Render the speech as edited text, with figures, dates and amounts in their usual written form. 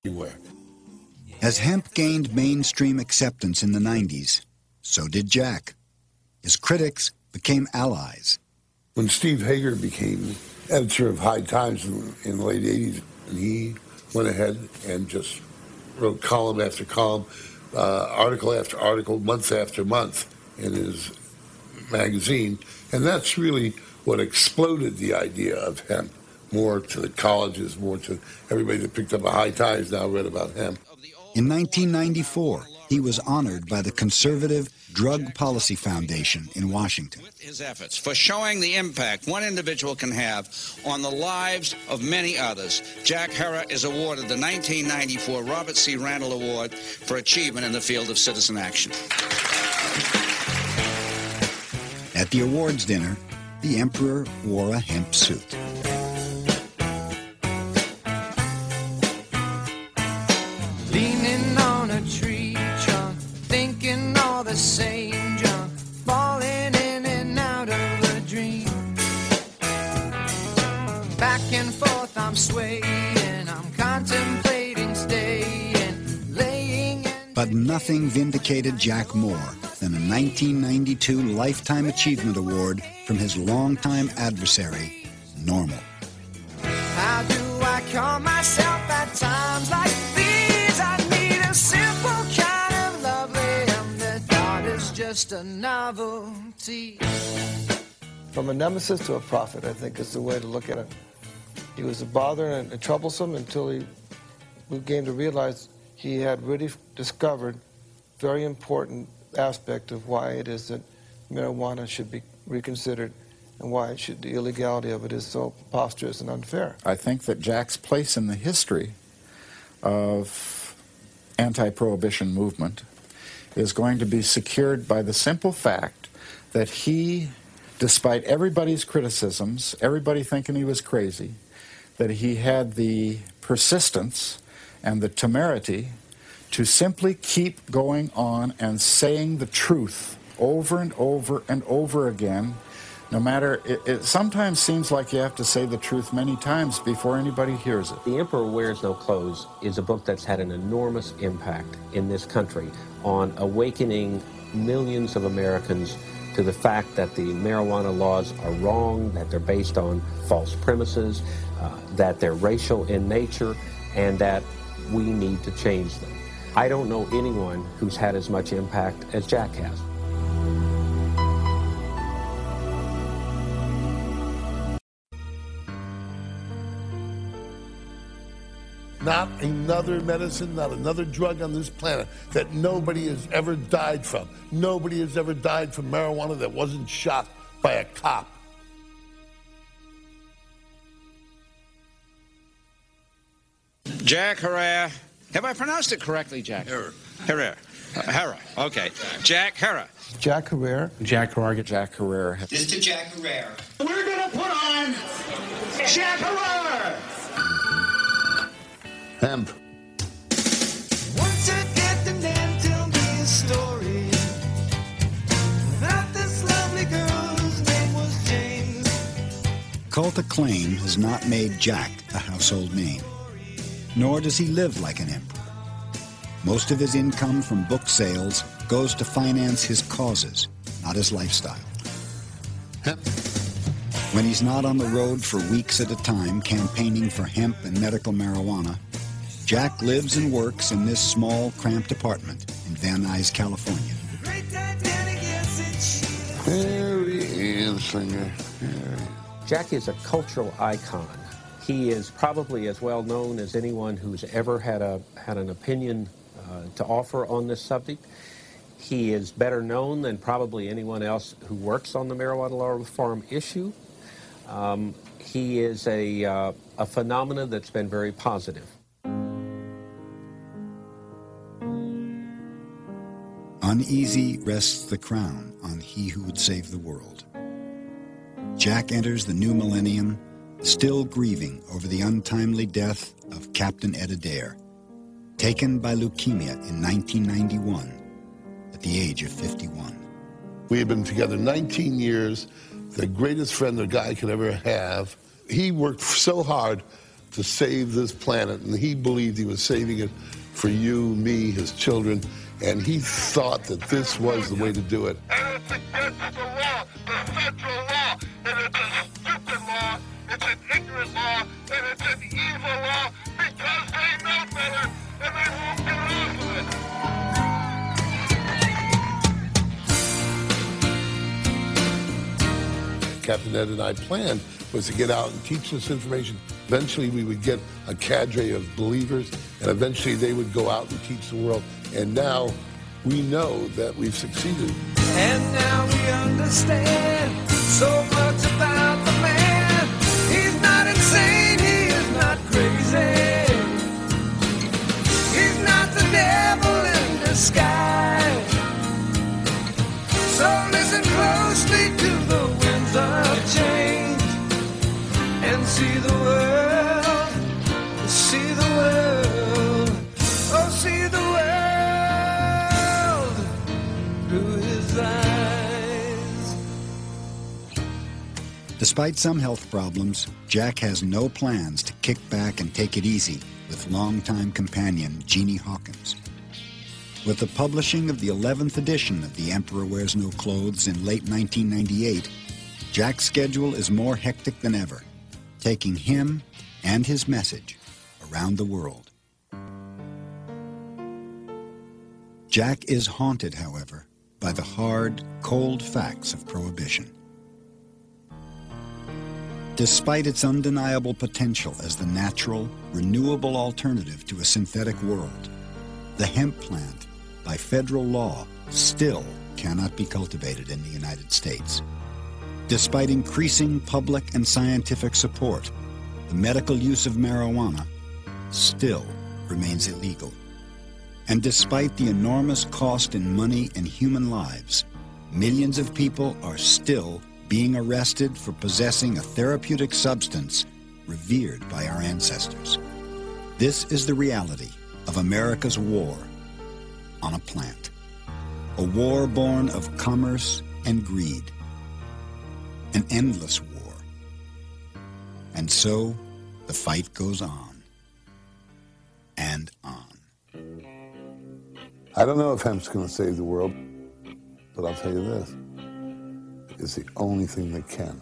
everywhere. As hemp gained mainstream acceptance in the 90s, so did Jack. His critics became allies. When Steve Hager became editor of High Times in the late 80s, and he went ahead and just wrote column after column, article after article, month after month in his magazine. And that's really what exploded the idea of hemp, more to the colleges, more to everybody that picked up a High Times now read about hemp. In 1994, he was honored by the conservative Drug Policy Foundation in Washington. With his efforts for showing the impact one individual can have on the lives of many others, Jack Herer is awarded the 1994 Robert C. Randall Award for achievement in the field of citizen action. At the awards dinner, the emperor wore a hemp suit. Leaning on a tree trunk, thinking all the same junk, falling in and out of a dream. Back and forth I'm swaying, I'm contemplating staying, laying and... But nothing vindicated Jack more than a 1992 Lifetime Achievement Award from his longtime adversary, Normal. How do I calm myself at times like these? I need a simple kind of lovely, and the thought is just a novelty. From a nemesis to a prophet, I think is the way to look at it. He was a bother and troublesome until we came to realize he had really discovered very important aspect of why it is that marijuana should be reconsidered and why the illegality of it is so preposterous and unfair. I think that Jack's place in the history of anti-prohibition movement is going to be secured by the simple fact that he, despite everybody's criticisms, everybody thinking he was crazy, that he had the persistence and the temerity to simply keep going on and saying the truth over and over and over again, no matter, it sometimes seems like you have to say the truth many times before anybody hears it. The Emperor Wears No Clothes is a book that's had an enormous impact in this country on awakening millions of Americans to the fact that the marijuana laws are wrong, that they're based on false premises, that they're racial in nature, and that we need to change them. I don't know anyone who's had as much impact as Jack has. Not another medicine, not another drug on this planet that nobody has ever died from. Nobody has ever died from marijuana that wasn't shot by a cop. Jack Herer. Have I pronounced it correctly, Jack? Herer. Herer. Okay. Jack Herer. Jack Herer. Jack Herer. Jack Herer. Mr. Jack Herer. We're going to put on Jack Herer. Hemp. Once again, the man tell me a story about this lovely girl whose name was James. Cult acclaim has not made Jack a household name, nor does he live like an emperor. Most of his income from book sales goes to finance his causes, not his lifestyle. Hemp. When he's not on the road for weeks at a time campaigning for hemp and medical marijuana, Jack lives and works in this small, cramped apartment in Van Nuys, California. Harry Anslinger. Jack is a cultural icon. He is probably as well known as anyone who's ever had an opinion to offer on this subject. He is better known than probably anyone else who works on the marijuana law reform issue. He is a phenomenon that's been very positive. Uneasy rests the crown on he who would save the world. Jack enters the new millennium still grieving over the untimely death of Captain Ed Adair, taken by leukemia in 1991 at the age of 51. We had been together 19 years, the greatest friend a guy could ever have. He worked so hard to save this planet, and he believed he was saving it for you, me, his children, and he thought that this was the way to do it. And it's against the law, the federal law, and it's a stupid law, it's an ignorant law, and it's an evil law, because they know better, and they won't get off of it. Captain Ed and I planned was to get out and teach this information. Eventually we would get a cadre of believers, and eventually they would go out and teach the world. And now we know that we've succeeded. And now we understand so much about the man. He's not insane, he is not crazy. He's not the devil in disguise. So listen closely to the winds of change and see the world, see the world, oh, see the world through his eyes. Despite some health problems, Jack has no plans to kick back and take it easy with longtime companion Jeannie Hawkins. With the publishing of the 11th edition of The Emperor Wears No Clothes in late 1998, Jack's schedule is more hectic than ever, taking him and his message around the world. Jack is haunted, however, by the hard, cold facts of prohibition. Despite its undeniable potential as the natural, renewable alternative to a synthetic world, the hemp plant, by federal law, still cannot be cultivated in the United States. Despite increasing public and scientific support, the medical use of marijuana still remains illegal. And despite the enormous cost in money and human lives, millions of people are still being arrested for possessing a therapeutic substance revered by our ancestors. This is the reality of America's war on a plant. A war born of commerce and greed. An endless war. And so, the fight goes on. And on. I don't know if hemp's going to save the world, but I'll tell you this. It's the only thing that can.